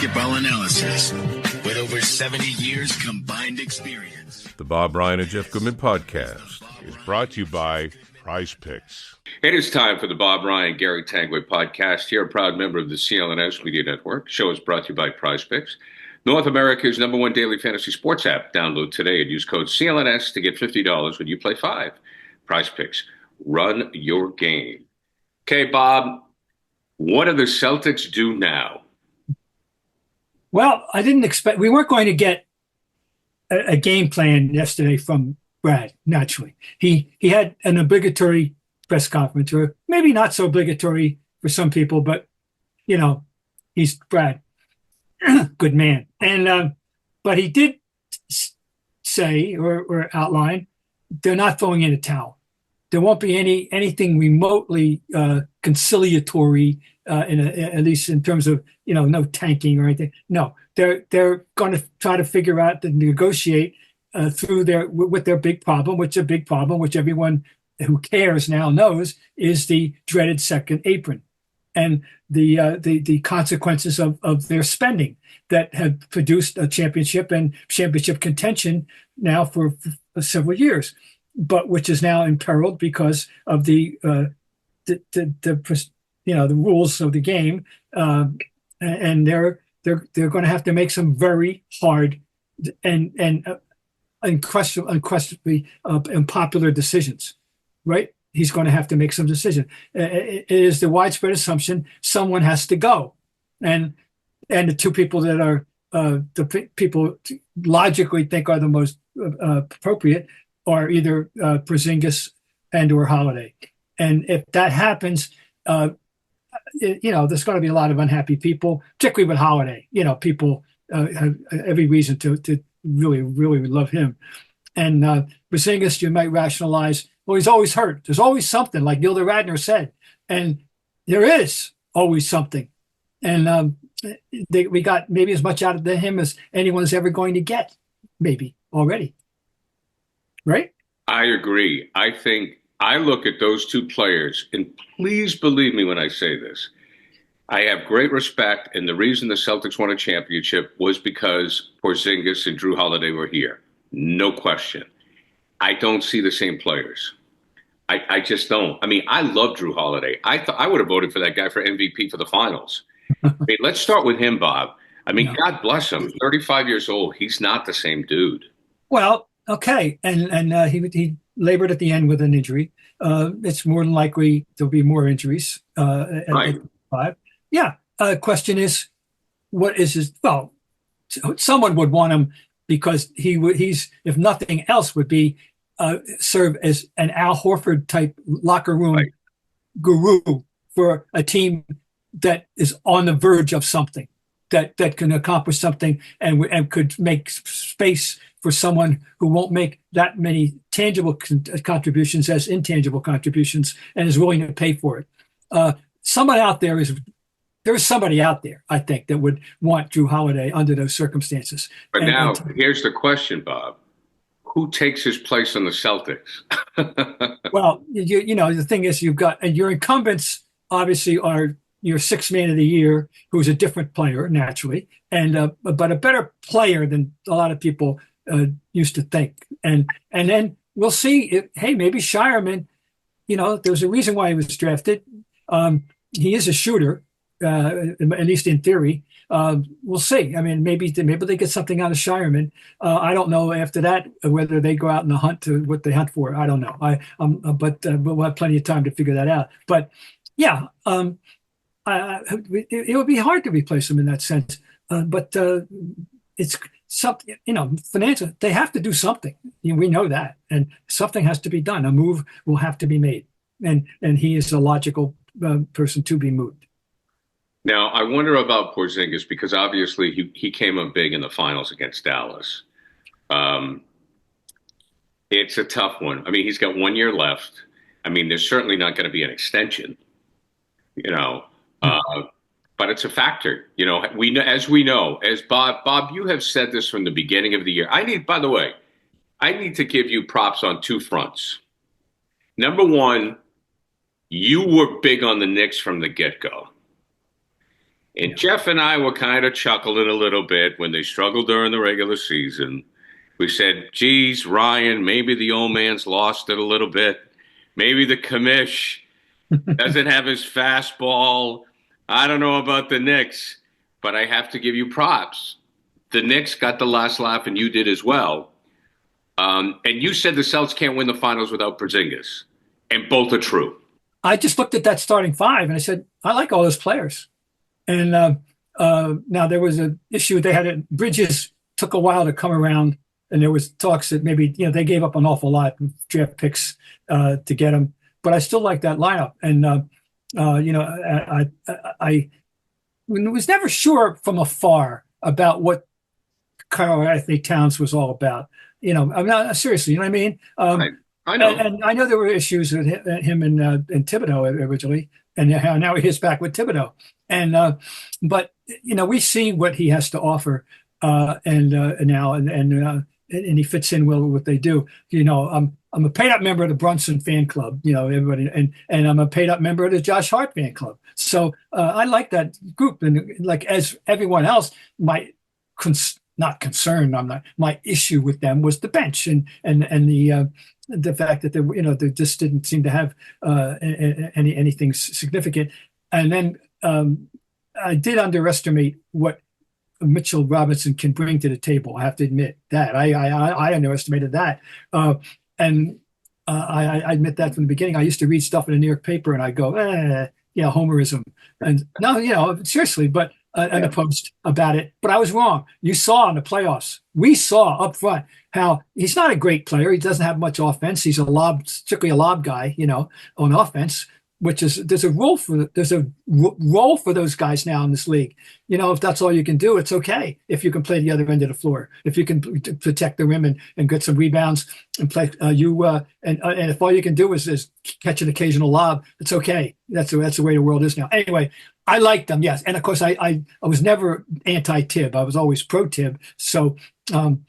basketball analysis with over 70 years combined experience. The Bob Ryan and Jeff Goodman podcast is brought to you by Prizepicks. It is time for the Bob Ryan, Gary Tanguay podcast. Here, a proud member of the CLNS Media Network. Show is brought to you by Prizepicks, North America's #1 daily fantasy sports app. Download today and use code CLNS to get $50 when you play 5. Prizepicks, run your game. Okay, Bob, what do the Celtics do now? Well, I didn't expect, we weren't going to get a game plan yesterday from Brad, naturally. He had an obligatory press conference, or maybe not so obligatory for some people, but, you know, he's Brad. Good man. And but he did say or outline they're not throwing in a towel. There won't be anything remotely conciliatory, at least in terms of, you know, no tanking or anything. No, they're going to try to figure out and negotiate through with their big problem, which is a big problem, which everyone who cares now knows is the dreaded second apron and the consequences of their spending that have produced a championship and championship contention now for several years, but which is now imperiled because of the rules of the game, and they're going to have to make some very hard and unquestionably unpopular decisions, right? He's going to have to make some decision. It is the widespread assumption someone has to go, and the two people that are the people logically think are the most appropriate are either Porzingis and or Holiday. And if that happens, there's going to be a lot of unhappy people, particularly with Holiday. You know, people have every reason to really, really love him. And Porzingis, you might rationalize, well, he's always hurt. There's always something, like Gilda Radner said. And there is always something. And we got maybe as much out of him as anyone's ever going to get, maybe already. Right? I agree. I think I look at those two players, and please believe me when I say this, I have great respect, and the reason the Celtics won a championship was because Porzingis and Jrue Holiday were here. No question. I don't see the same players. I just don't. I mean, I love Jrue Holiday. I would have voted for that guy for MVP for the finals. I mean, let's start with him, Bob. I mean, God bless him. 35 years old. He's not the same dude. Well, okay. And he labored at the end with an injury. It's more than likely there'll be more injuries at 5. Yeah. Question is, what is his? Well, someone would want him because he's if nothing else would be serve as an Al Horford type locker room guru for a team that is on the verge of something that can accomplish something and could make space for someone who won't make that many tangible contributions as intangible contributions and is willing to pay for it. There's somebody out there, I think, that would want Jrue Holiday under those circumstances. But now, here's the question, Bob. Who takes his place on the Celtics? Well, you know, the thing is, you've got your incumbents obviously are your sixth man of the year, who's a different player, naturally, and but a better player than a lot of people used to think. And then we'll see. Maybe Shireman, you know, there's a reason why he was drafted. He is a shooter, at least in theory. We'll see. I mean, maybe they get something out of Shireman. I don't know after that whether they go out in the hunt to what they hunt for. I don't know. But we'll have plenty of time to figure that out. But yeah, it would be hard to replace him in that sense. But it's something, you know, financial. They have to do something. We know that, and something has to be done. A move will have to be made, and he is a logical person to be moved. Now, I wonder about Porzingis because obviously he came up big in the finals against Dallas. It's a tough one. I mean, he's got 1 year left. I mean, there's certainly not going to be an extension, you know, but it's a factor. You know, as Bob, you have said this from the beginning of the year. I need to give you props on two fronts. Number one, you were big on the Knicks from the get-go. And Jeff and I were kind of chuckling a little bit when they struggled during the regular season. We said, geez, Ryan, maybe the old man's lost it a little bit. Maybe the commish doesn't have his fastball. I don't know about the Knicks, but I have to give you props. The Knicks got the last laugh, and you did as well. And you said the Celtics can't win the finals without Porzingis, and both are true. I just looked at that starting five and I said, I like all those players. And now there was an issue. Bridges took a while to come around, and there was talks that maybe they gave up an awful lot of draft picks to get him. But I still like that lineup. And I was never sure from afar about what Karl Anthony Towns was all about. I'm not seriously. You know what I mean? I know. And I know there were issues with him and Thibodeau originally, and now he is back with Thibodeau. And but we see what he has to offer, and he fits in well with what they do. I'm a paid up member of the Brunson fan club. Everybody, and I'm a paid up member of the Josh Hart fan club. So I like that group, and like as everyone else, not concern. My issue with them was the bench and the fact that they just didn't seem to have anything significant. And then I did underestimate what Mitchell Robinson can bring to the table. I have to admit that I underestimated that, and I admit that from the beginning. I used to read stuff in the New York paper and I go, homerism, and no, seriously, but. In the post about it, but I was wrong. You saw in the playoffs, we saw up front how he's not a great player. He doesn't have much offense. He's strictly a lob guy, on offense. There's a role for those guys now in this league. If that's all you can do, it's okay. If you can play the other end of the floor, if you can protect the rim and get some rebounds and play and if all you can do is catch an occasional lob, it's okay. That's the way the world is now. Anyway, I like them, yes, and of course I was never anti-Tib. I was always pro-Tib. So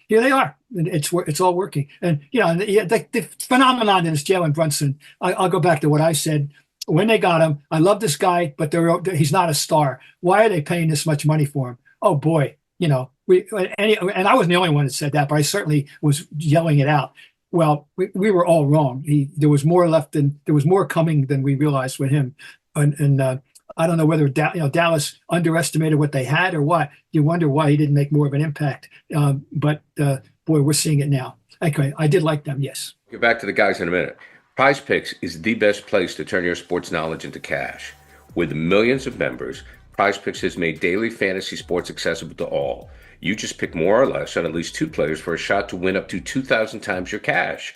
here they are. It's all working, and the phenomenon is Jalen Brunson. I'll go back to what I said. When they got him, I love this guy, but he's not a star. Why are they paying this much money for him? Oh boy, and I wasn't the only one that said that, but I certainly was yelling it out. Well, we were all wrong. There was more coming than we realized with him, and I don't know whether Dallas underestimated what they had or what. You wonder why he didn't make more of an impact. But boy, we're seeing it now. Okay, I did like them. Yes. Get back to the guys in a minute. Prizepicks is the best place to turn your sports knowledge into cash. With millions of members, Prizepicks has made daily fantasy sports accessible to all. You just pick more or less on at least two players for a shot to win up to 2,000 times your cash.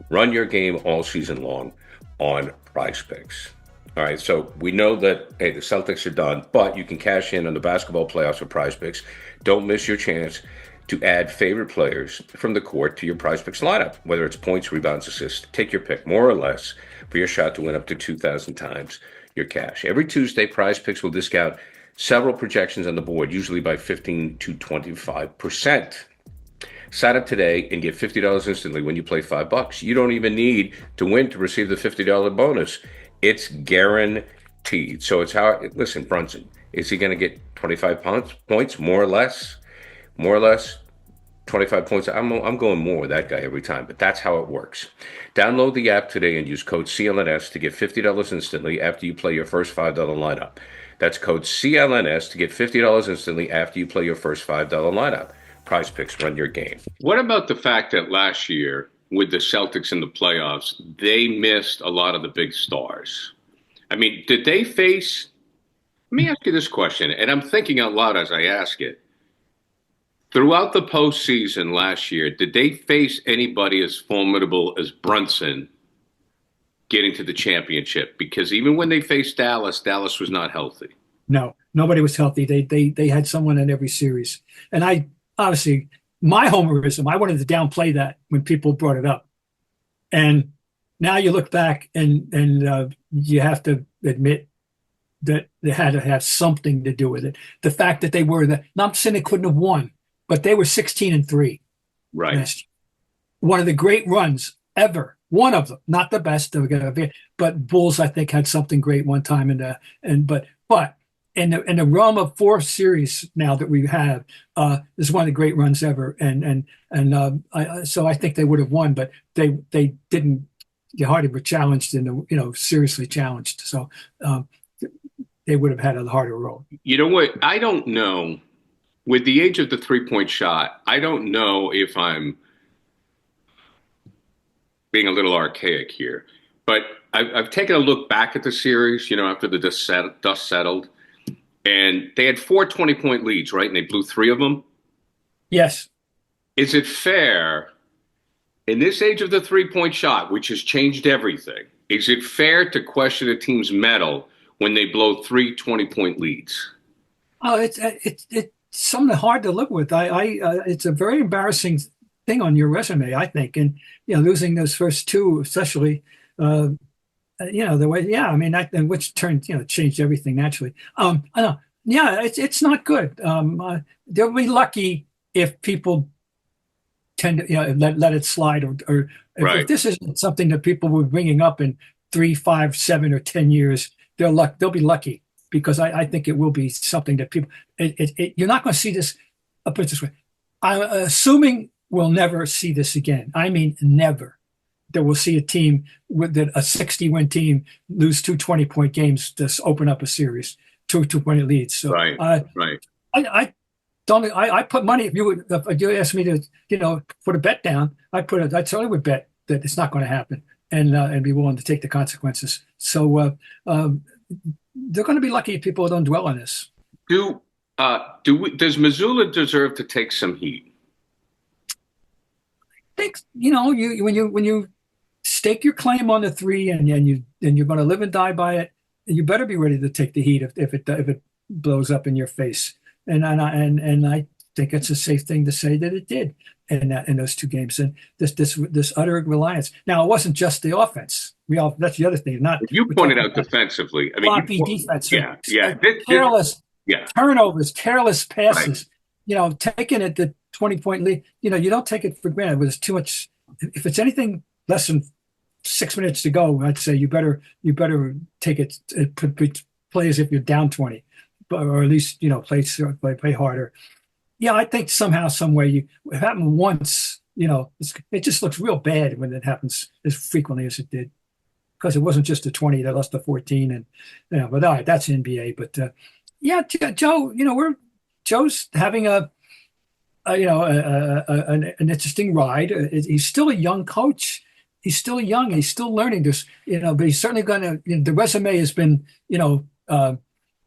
Run your game all season long on Prizepicks. All right, so we know that, the Celtics are done, but you can cash in on the basketball playoffs with Prizepicks. Don't miss your chance to add favorite players from the court to your Prizepicks lineup, whether it's points, rebounds, assists. Take your pick, more or less, for your shot to win up to 2,000 times your cash. Every Tuesday, Prizepicks will discount several projections on the board, usually by 15 to 25%. Sign up today and get $50 instantly when you play $5. You don't even need to win to receive the $50 bonus. It's guaranteed. So listen, Brunson, is he going to get 25 points, more or less? More or less, 25 points. I'm going more with that guy every time, but that's how it works. Download the app today and use code CLNS to get $50 instantly after you play your first $5 lineup. That's code CLNS to get $50 instantly after you play your first $5 lineup. Prizepicks, run your game. What about the fact that last year with the Celtics in the playoffs, they missed a lot of the big stars? I mean, did they face – let me ask you this question, and I'm thinking out loud as I ask it. Throughout the postseason last year, did they face anybody as formidable as Brunson getting to the championship? Because even when they faced Dallas, Dallas was not healthy. No, nobody was healthy. They had someone in every series. And I obviously, my homerism, I wanted to downplay that when people brought it up. And now you look back and you have to admit that they had to have something to do with it. The fact that they were not saying they couldn't have won, but they were 16-3. Right. One of the great runs ever. One of them, not the best, but Bulls, I think, had something great one time. But in the realm of 4 series now that we have, this is one of the great runs ever. So I think they would have won, but they didn't. They hardly were challenged seriously challenged. So they would have had a harder road. You know what? I don't know. With the age of the 3-point shot, I don't know if I'm being a little archaic here, but I've taken a look back at the series, after the dust settled, and they had 4 20-point leads, right? And they blew 3 of them. Yes. Is it fair in this age of the 3-point shot, which has changed everything? Is it fair to question a team's mettle when they blow 3 20-point leads? Oh, it's something hard to live with. It's a very embarrassing thing on your resume, I think, and losing those first 2, especially, the way, I mean, which turned, changed everything naturally. I know, it's not good. They'll be lucky if people tend to, let it slide, or if this isn't something that people were bringing up in 3, 5, 7, or 10 years, they'll be lucky. Because I think it will be something that people, you're not going to see this. I'll put it this way. I'm assuming we'll never see this again. I mean, never. That we'll see a team with a 60-win team lose 2 20-point games to open up a series, 2-point leads. So, right. I don't. I put money. If you asked me to, put a bet down, I certainly would bet that it's not going to happen, and be willing to take the consequences. So, they're going to be lucky if people don't dwell on this. Does Mazzulla deserve to take some heat? I think when you stake your claim on the 3 and you're going to live and die by it, you better be ready to take the heat if it blows up in your face. And I think it's a safe thing to say that it did in those 2 games. And this utter reliance. Now, it wasn't just the offense. That's the other thing. You pointed out defensively. I mean, sloppy defense. Yeah. Careless turnovers, careless passes. Right. Taking it the 20-point lead. You don't take it for granted. There's too much. If it's anything less than 6 minutes to go, I'd say you better take it. Play as if you're down 20, or at least play harder. Yeah, I think somehow, some way, it happened once. It just looks real bad when it happens as frequently as it did. Because it wasn't just the 20, they lost the 14, and but all right, that's NBA. But Joe, Joe's having an interesting ride. He's still a young coach. He's still young. He's still learning this. But he's certainly going to. The resume has been, shall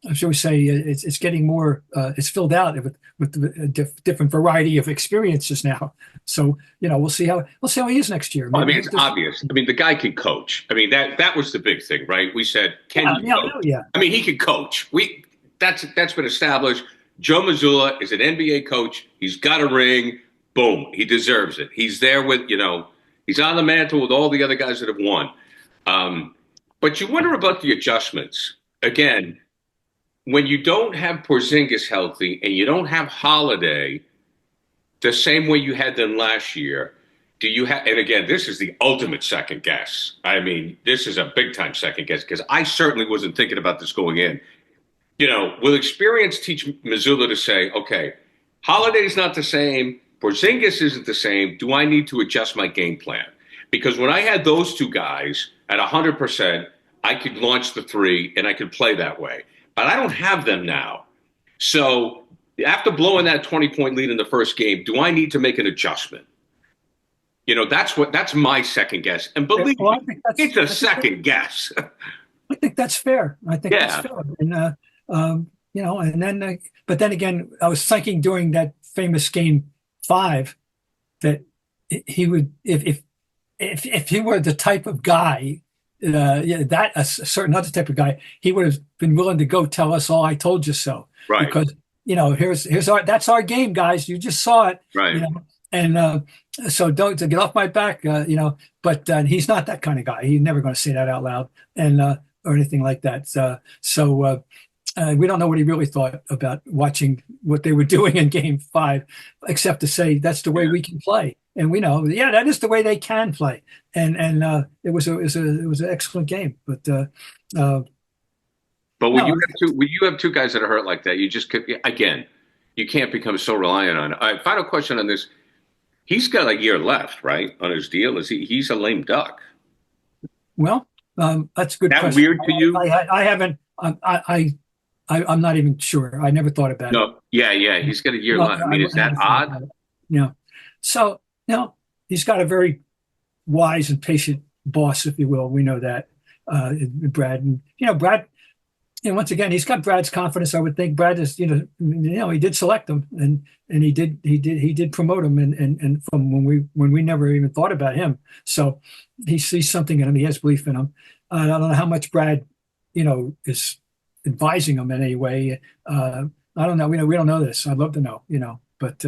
we say, it's getting more. It's filled out with a different variety of experiences now. So we'll see how he is next year. Well, I mean, it's obvious. I mean, the guy can coach. I mean, that was the big thing, right? We said, can he coach? Yeah. I mean, he can coach. That's been established. Joe Mazzulla is an NBA coach. He's got a ring. Boom, he deserves it. He's there with he's on the mantle with all the other guys that have won. But you wonder about the adjustments again. When you don't have Porzingis healthy and you don't have Holiday the same way you had them last year, do you have, and again, this is the ultimate second guess. I mean, this is a big time second guess because I certainly wasn't thinking about this going in. Will experience teach Mazzulla to say, okay, Holiday's not the same, Porzingis isn't the same. Do I need to adjust my game plan? Because when I had those 2 guys at 100%, I could launch the 3 and I could play that way. But I don't have them now. So after blowing that 20-point lead in the first game, do I need to make an adjustment? That's my second guess. And believe me, it's a second guess. I think that's fair. That's fair. And, and then, but then again, I was thinking during that famous game 5 that he would, if he were the type of guy, that a certain other type of guy, he would have been willing to go tell us all, I told you so. Right. Because, that's our game, guys. You just saw it. Right. And so don't to get off my back, but he's not that kind of guy. He's never going to say that out loud and or anything like that. So we don't know what he really thought about watching what they were doing in Game 5, except to say that's the way we can play. And we know, that is the way they can play. And it was an excellent game. But But No, when you have two guys that are hurt like that, you just again, you can't become so reliant on it. All right, final question on this. He's got a year left, right, on his deal. He's a lame duck. well, that's a good That question. weird to you? I haven't. I'm not even sure. I never thought about it. No. Yeah. He's got a year No, left. I mean, is that never thought odd? about it. Yeah. So, he's got a very wise and patient boss, if you will. We know that, Brad. And, Brad, once again, he's got Brad's confidence. I would think Brad is, he did select him and he did promote him and from when we never even thought about him. So he sees something in him. He has belief in him. I don't know how much Brad, is advising him in any way. I don't know. We don't know this. I'd love to know, but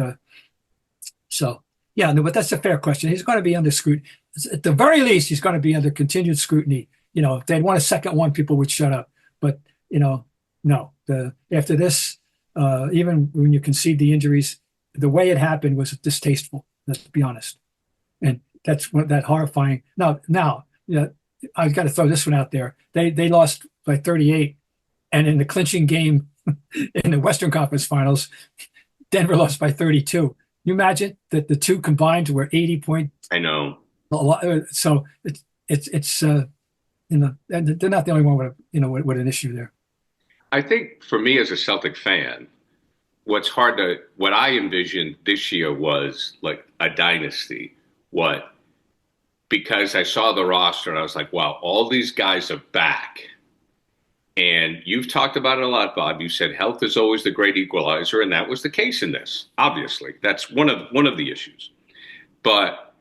so yeah, no, but that's a fair question. He's going to be under scrutiny. At the very least, he's going to be under continued scrutiny. If they'd won a second one, people would shut up. But no. After this, even when you concede the injuries, the way it happened was distasteful. Let's be honest, and that's that horrifying. Now, I've got to throw this one out there. They lost by 38, and in the clinching game in the Western Conference Finals, Denver lost by 32. You imagine that the two combined were 80 points. I know. So it's they're not the only one with an issue there. I think for me as a Celtic fan, what I envisioned this year was like a dynasty. Because I saw the roster and I was like, wow, all these guys are back. And you've talked about it a lot, Bob. You said health is always the great equalizer, and that was the case in this. Obviously, that's one of the issues. But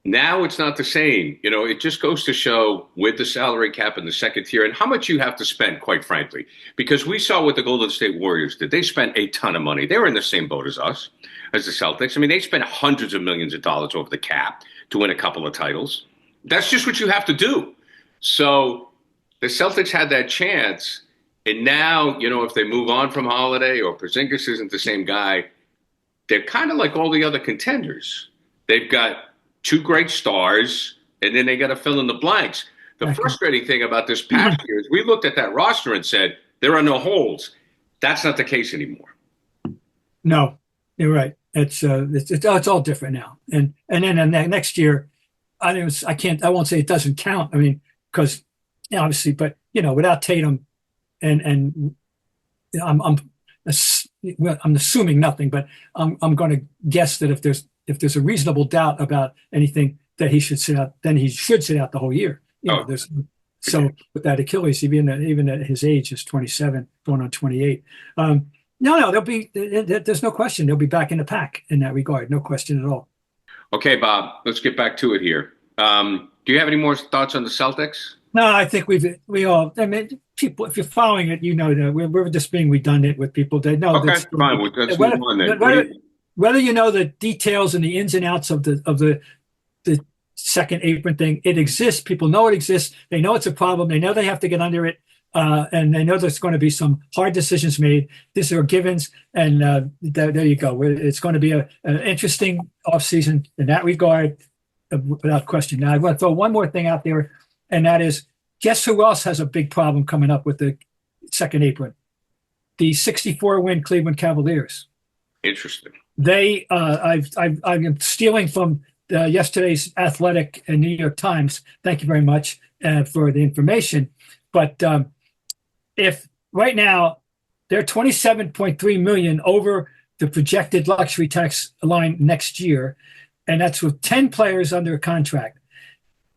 now it's not the same. It just goes to show with the salary cap in the second tier and how much you have to spend, quite frankly. Because we saw what the Golden State Warriors did. They spent a ton of money. They were in the same boat as us, as the Celtics. I mean, they spent hundreds of millions of dollars over the cap to win a couple of titles. That's just what you have to do. So the Celtics had that chance. And now, if they move on from Holiday or Porzingis isn't the same guy, they're kind of like all the other contenders. They've got two great stars, and then they got to fill in the blanks. The frustrating thing about this past year is we looked at that roster and said, there are no holes. That's not the case anymore. No, you're right. It's all different now. And then next year, I won't say it doesn't count. I mean, because obviously, but without Tatum, and I'm assuming nothing, but I'm going to guess that if there's a reasonable doubt about anything, that he should sit out, then he should sit out the whole year. So with that Achilles, even at his age, is 27, going on 28. There's no question they'll be back in the pack in that regard. No question at all. Okay, Bob, let's get back to it here. Do you have any more thoughts on the Celtics? No, I think we all. I mean, people, if you're following it, that we're just being redundant with people. They know. Okay, fine. Let's move on then. Whether you know the details and the ins and outs of the second apron thing, it exists. People know it exists. They know it's a problem. They know they have to get under it, and they know there's going to be some hard decisions made. These are givens, and there you go. It's going to be an interesting offseason in that regard, without question. Now, I want to throw one more thing out there, and that is, guess who else has a big problem coming up with the second apron? The 64-win Cleveland Cavaliers. Interesting. They, I'm stealing from yesterday's Athletic and New York Times. Thank you very much for the information. But if right now they're 27.3 million over the projected luxury tax line next year, and that's with 10 players under contract.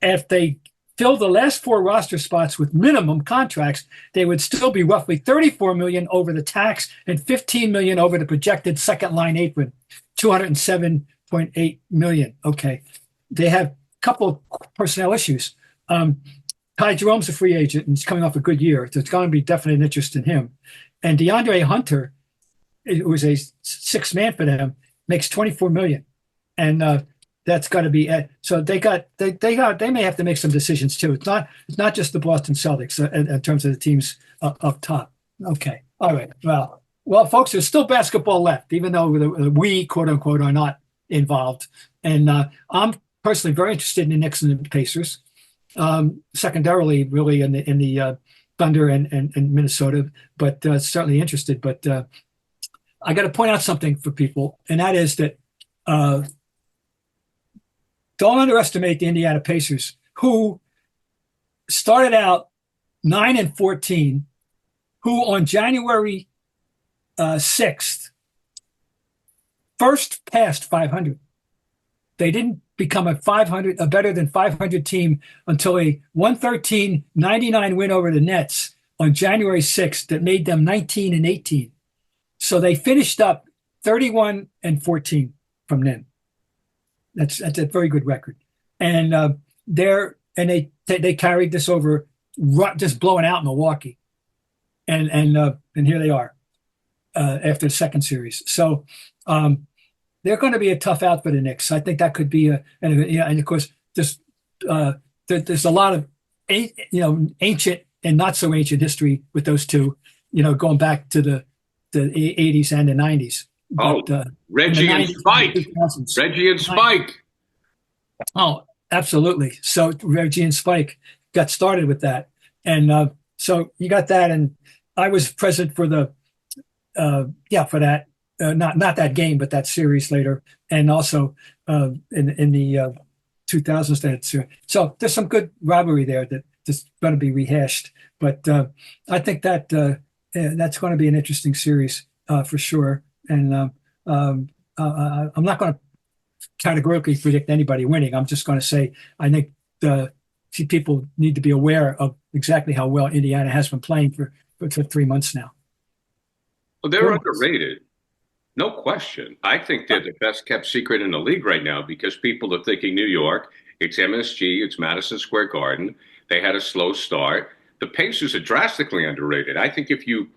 If they fill the last 4 roster spots with minimum contracts, they would still be roughly 34 million over the tax and 15 million over the projected second line apron, 207.8 million. Okay. They have a couple of personnel issues. Ty Jerome's a free agent and he's coming off a good year. So it's going to be definitely an interest in him. And DeAndre Hunter, who's a sixth man for them, makes 24 million. And that's got to be so they may have to make some decisions too. It's not just the Boston Celtics in terms of the teams up top. Okay, all right. Well, folks, there's still basketball left, even though we quote unquote are not involved. And I'm personally very interested in the Knicks and the Pacers. Secondarily, really in the Thunder and Minnesota, but certainly interested. But I got to point out something for people, and that is that don't underestimate the Indiana Pacers, who started out 9-14, who on January 6th first passed 500. They didn't become a better than 500 team until a 113-99 win over the Nets on January 6th that made them 19-18. So they finished up 31-14 from then. That's a very good record, and they carried this over, just blowing out Milwaukee, and here they are after the second series. So they're going to be a tough out for the Knicks. I think that could be and of course there's a lot of ancient and not so ancient history with those two, going back to the 80s and the 90s. Reggie and Spike. Reggie and Spike. Oh, absolutely. So Reggie and Spike got started with that. And so you got that. And I was present for for that. Not that game, but that series later. And also in the 2000s. So there's some good rivalry there that's going to be rehashed. But I think that that's going to be an interesting series for sure. And I'm not going to categorically predict anybody winning. I'm just going to say I think people need to be aware of exactly how well Indiana has been playing for 3 months now. Well, they're underrated. No question. I think they're the best kept secret in the league right now because people are thinking New York, it's MSG, it's Madison Square Garden. They had a slow start. The Pacers are drastically underrated. I think if you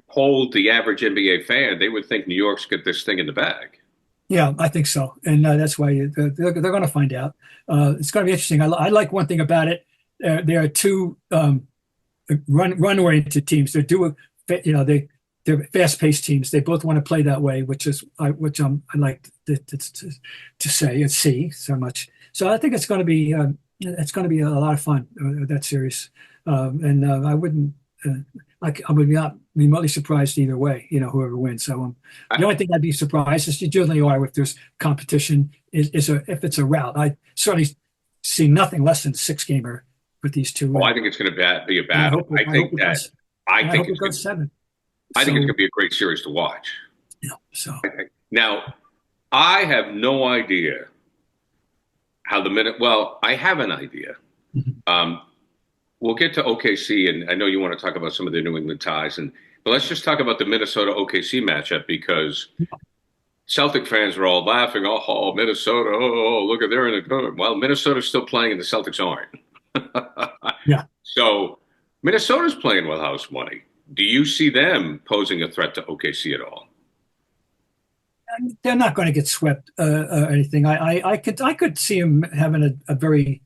polled the average NBA fan, they would think New York's got this thing in the bag. Yeah, I think so. And that's why they're going to find out. It's going to be interesting. I like one thing about it. There are two run-oriented teams. They're fast-paced teams. They both want to play that way, which I like to say and see so much. So I think it's going to be a lot of fun, that series. And I wouldn't. I would not be remotely surprised either way, whoever wins. So the only thing I'd be surprised, as you generally are if there's competition, is if it's a rout. I certainly see nothing less than a 6-gamer with these two. Oh, I think it's going to be a battle. I think it's going to 7. I think it's going to be a great series to watch. Yeah. So now, I have no idea how I have an idea. Mm-hmm. We'll get to OKC, and I know you want to talk about some of the New England ties, but let's just talk about the Minnesota OKC matchup because Celtic fans are all laughing. Oh, Minnesota! Oh, look at they're in a good. Well, Minnesota's still playing, and the Celtics aren't. Yeah. So Minnesota's playing with house money. Do you see them posing a threat to OKC at all? They're not going to get swept or anything. I could see them having a very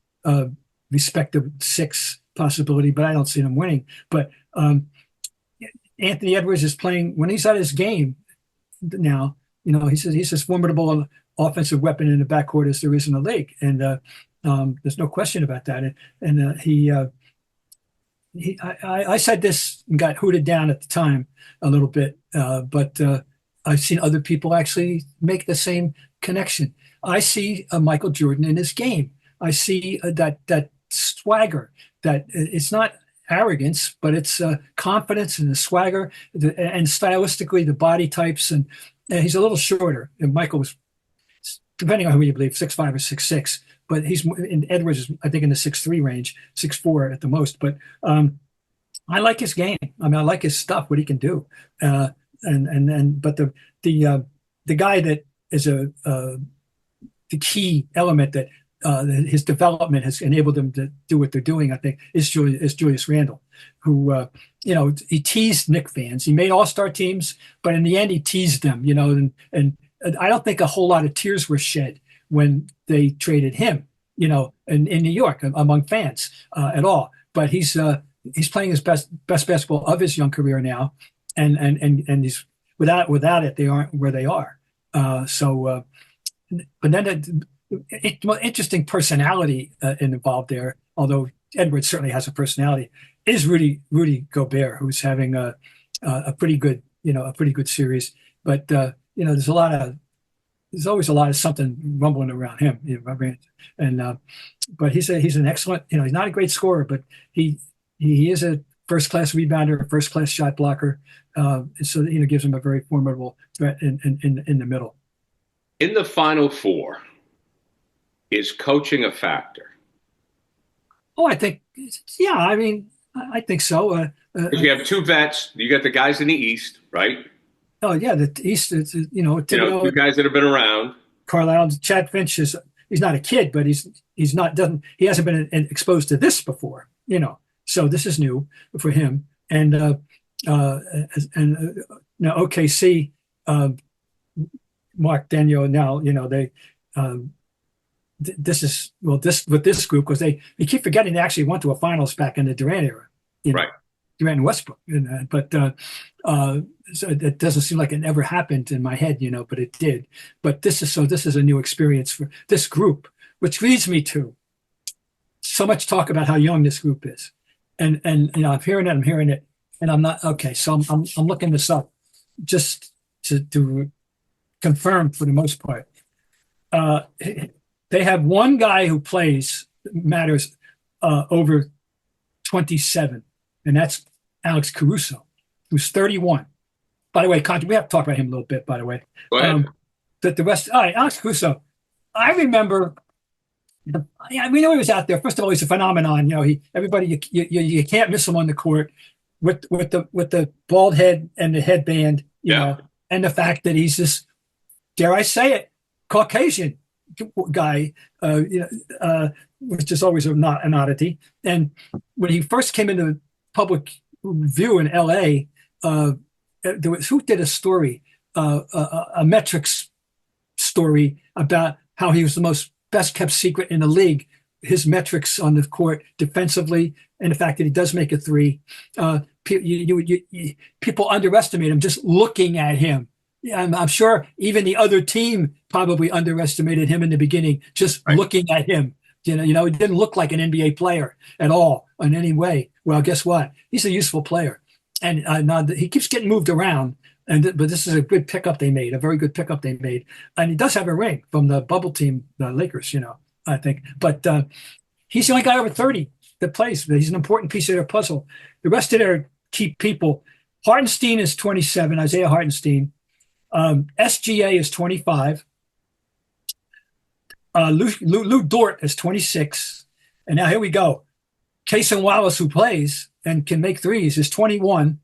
respective 6 possibility, but I don't see them winning. But Anthony Edwards is playing when he's at his game now. He's as formidable offensive weapon in the backcourt as there is in the league, and there's no question about that. And I said this and got hooted down at the time a little bit, but I've seen other people actually make the same connection. I see a Michael Jordan in his game. I see that swagger. That it's not arrogance, but it's confidence and the swagger, and stylistically the body types. And he's a little shorter. And Michael was, depending on who you believe, 6'5" or 6'6". But Edwards is, I think, in the 6'3" range, 6'4" at the most. But I like his game. I mean, I like his stuff, what he can do. But the guy that is the key element that his development has enabled them to do what they're doing, I think, is Julius Randle, who he teased Knicks fans. He made all-star teams, but in the end, he teased them. And I don't think a whole lot of tears were shed when they traded him, in New York among fans at all. But he's playing his best basketball of his young career now, and he's without it they aren't where they are. But then interesting personality involved there. Although Edwards certainly has a personality, is Rudy Gobert, who's having a pretty good, a pretty good series. But there's always a lot of something rumbling around him. But he's an excellent, he's not a great scorer, but he is a first class rebounder, a first class shot blocker. So gives him a very formidable threat in the middle. In the Final Four, is coaching a factor? Oh, I think, yeah. I mean, I think so. You have two vets. You got the guys in the East, right? Oh yeah, the East. Thibodeau, two guys that have been around. Carlisle, Chad Finch he's not a kid, but he hasn't been exposed to this before. So this is new for him. And now OKC, Mark Daniel. Now they. This is with this group, because they keep forgetting they actually went to a finals back in the Durant era, right? Durant and Westbrook, but so it doesn't seem like it ever happened in my head, but it did. But this is a new experience for this group, which leads me to so much talk about how young this group is, and I'm hearing it, and I'm not okay. So I'm looking this up just to confirm for the most part. They have one guy who matters over 27, and that's Alex Caruso, who's 31. By the way, we have to talk about him a little bit, by the way. Go ahead. But the rest, all right, Alex Caruso, I remember, we know he was out there. First of all, he's a phenomenon. Everybody, you can't miss him on the court with the bald head and the headband, and the fact that he's this, dare I say it, Caucasian guy, which is always an oddity. And when he first came into public view in LA, who did a story, a metrics story about how he was the best kept secret in the league, his metrics on the court defensively, and the fact that he does make a three. People underestimate him just looking at him. I'm sure even the other team probably underestimated him in the beginning, just looking at him. He didn't look like an NBA player at all in any way. Well, guess what? He's a useful player, and he keeps getting moved around. But this is a good pickup they made, a very good pickup they made, and he does have a ring from the bubble team, the Lakers. I think, but he's the only guy over 30 that plays. He's an important piece of their puzzle. The rest of their key people, Hartenstein is 27, Isaiah Hartenstein. SGA is 25. Lou Dort is 26. And now here we go. Cason Wallace, who plays and can make threes, is 21.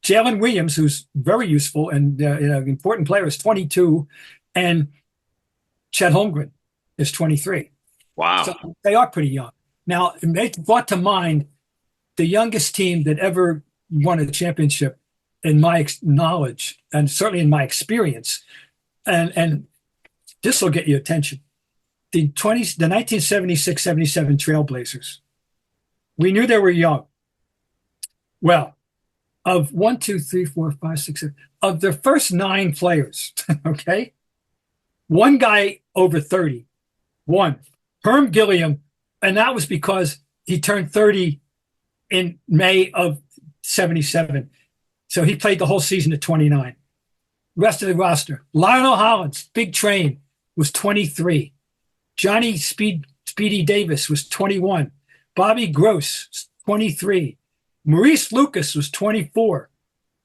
Jalen Williams, who's very useful and important player, is 22. And Chet Holmgren is 23. Wow. So they are pretty young. Now, it brought to mind the youngest team that ever won a championship in my knowledge, and certainly in my experience, and this will get you attention. The 1976-77 Trailblazers. We knew they were young. Well, of 1, 2, 3, 4, 5, 6, 7, of their first 9 players, okay, one guy over 30, Herm Gilliam, and that was because he turned 30 in May of 77. So he played the whole season at 29. Rest of the roster, Lionel Hollins, Big Train, was 23. Johnny Speedy Davis was 21. Bobby Gross, 23. Maurice Lucas was 24.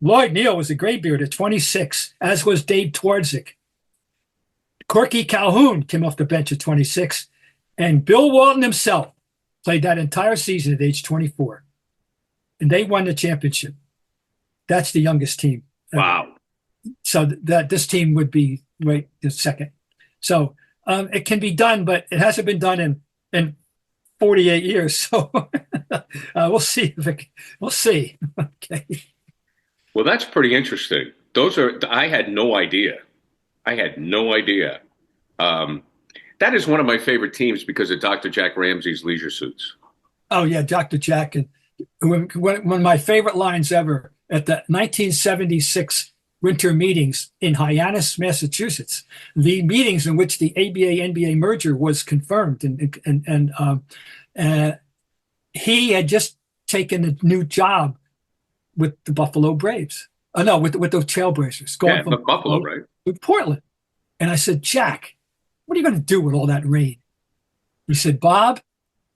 Lloyd Neal was a graybeard at 26, as was Dave Twardzik. Corky Calhoun came off the bench at 26. And Bill Walton himself played that entire season at age 24. And they won the championship. That's the youngest team. Wow. So that this team would be right the second. So it can be done, but it hasn't been done in 48 years. So we'll see. We'll see. Okay. Well, that's pretty interesting. I had no idea. That is one of my favorite teams because of Dr. Jack Ramsey's leisure suits. Oh, yeah, Dr. Jack. And one of my favorite lines ever at the 1976 winter meetings in Hyannis, Massachusetts, the meetings in which the ABA-NBA merger was confirmed. And he had just taking a new job with the Buffalo Braves. No, with the Trailblazers, going from Buffalo, right? To Portland. And I said, Jack, what are you going to do with all that rain? He said, Bob,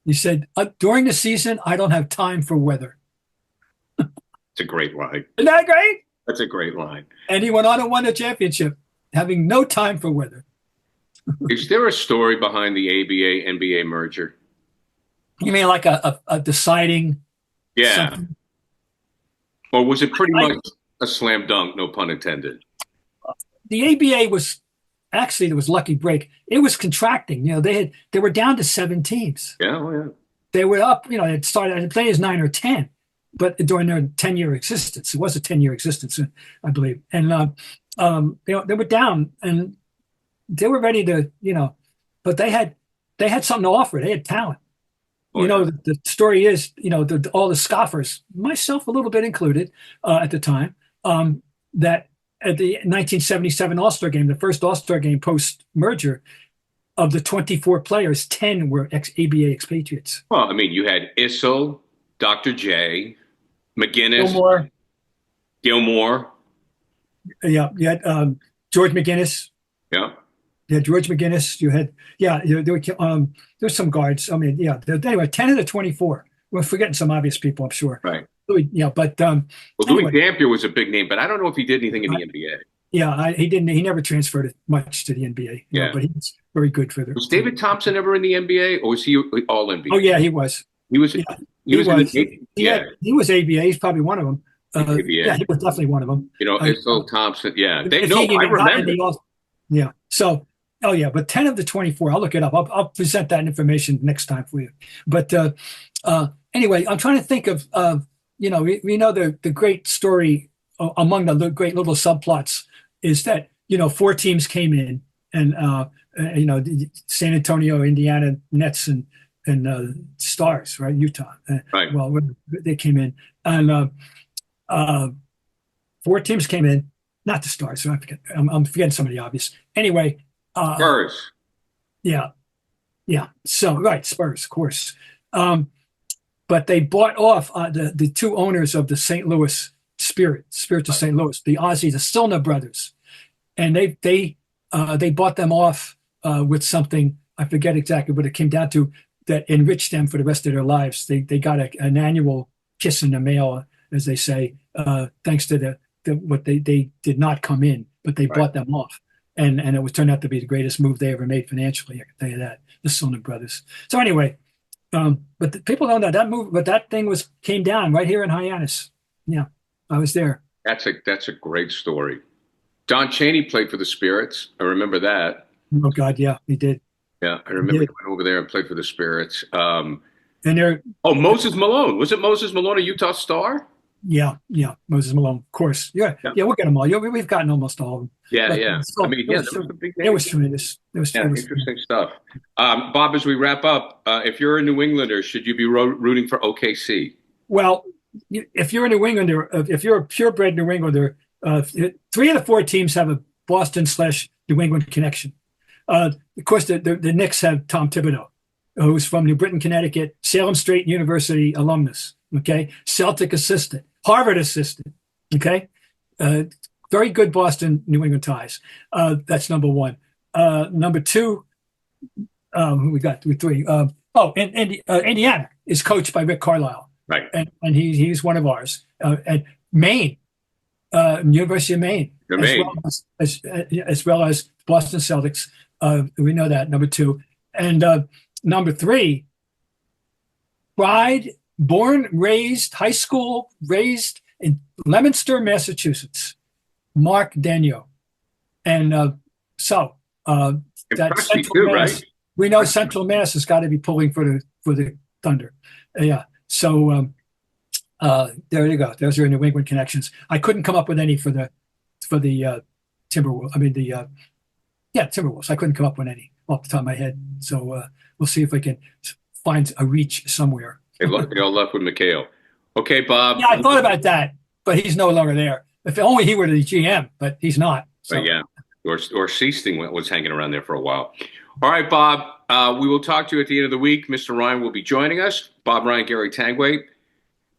he said, during the season, I don't have time for weather. It's a great line. Isn't that great? That's a great line. And he went on and won a championship, having no time for weather. Is there a story behind the ABA-NBA merger? You mean like a deciding? Yeah. Something? Or was it pretty much a slam dunk, no pun intended? The ABA was actually, there was lucky break. It was contracting. They were down to 7 teams. Yeah. They were up. It started playing as 9 or 10, but during their 10-year existence, it was a 10-year existence, I believe. And they were down, and they were ready to, but they had something to offer. They had talent. The story is, all the scoffers, myself a little bit included, at the time, that at the 1977 All-Star game, the first All-Star game post-merger, of the 24 players, 10 were ABA expatriates. Well, I mean, you had Issel, Dr. J, McGinnis, Gilmore. Yeah, you had George McGinnis. Yeah. Yeah, George McGinnis. You had, there's some guards. I mean, yeah. Anyway, 10 of the 24. We're forgetting some obvious people, I'm sure. Right. Yeah, but Louis Dampier was a big name, but I don't know if he did anything in the NBA. Yeah, he didn't. He never transferred it much to the NBA. But he was very good for the. Was David Thompson ever in the NBA, or was he all NBA? Oh yeah, he was. He was. Yeah, he was. He was ABA. He's probably one of them. ABA. Yeah, he was definitely one of them. Issel, Thompson. Yeah, I remember. Yeah. So, but 10 of the 24. I'll look it up. I'll present that information next time for you. But anyway, I'm trying to think of we know the great story among the great little subplots is that 4 teams came in, and San Antonio, Indiana, Nets, and Stars, right? Utah. Right. Well, they came in, and 4 teams came in, not the Stars. So I'm forgetting some of the obvious. Anyway, Spurs. Yeah. So right, Spurs, of course. But they bought off the 2 owners of the St. Louis Spirits of St. Louis, the Silna brothers, and they bought them off with something, I forget exactly what it came down to, that enriched them for the rest of their lives. They got an annual kiss in the mail, as they say, thanks to what they did not come in, but they bought them off, and it was turned out to be the greatest move they ever made financially. I can tell you that, the Silna brothers. So anyway, but the people don't know that move, but that thing came down right here in Hyannis. Yeah. I was there. That's a great story. Don Chaney played for the Spirits. I remember that. Oh God, yeah, he did. Yeah, I remember he went over there and played for the Spirits. And they're Moses Malone. Was it Moses Malone, a Utah Star? Yeah, Moses Malone, of course. Yeah, we'll get them all. We've gotten almost all of them. Yeah. So, I mean, that was a big name. It was tremendous. It was interesting stuff. Bob, as we wrap up, if you're a New Englander, should you be rooting for OKC? Well, if you're a New Englander, if you're a purebred New Englander, 3 of the 4 teams have a Boston/New England connection. Of course, the Knicks have Tom Thibodeau, who's from New Britain, Connecticut, Salem State University alumnus. Okay, Celtic assistant, Harvard assistant. Okay, very good Boston New England ties. That's number 1. Number 2, who we got? 3. Indiana is coached by Rick Carlisle. Right, and he's one of ours. And Maine, University of Maine, as well as Boston Celtics. We know that, number 2. And number 3, high school raised in Leominster, Massachusetts, Mark Daniel. And so that Central Mass, right? We know Central Mass has got to be pulling for the Thunder. Yeah. So there you go. Those are New England connections. I couldn't come up with any for the Timberwolves. I mean Timberwolves. I couldn't come up with any off the top of my head. So we'll see if I can find a reach somewhere. They all left with McHale. Okay, Bob. Yeah, I thought about that, but he's no longer there. If only he were the GM, but he's not. So. Yeah, or Seasting was hanging around there for a while. All right, Bob. We will talk to you at the end of the week. Mr. Ryan will be joining us. Bob Ryan, Gary Tanguay.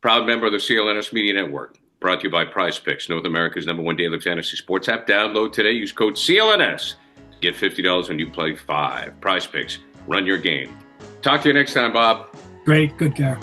Proud member of the CLNS Media Network. Brought to you by Prizepicks, North America's #1 daily fantasy sports app. Download today. Use code CLNS. Get $50 when you play 5. Prizepicks. Run your game. Talk to you next time, Bob. Great. Good, Gary.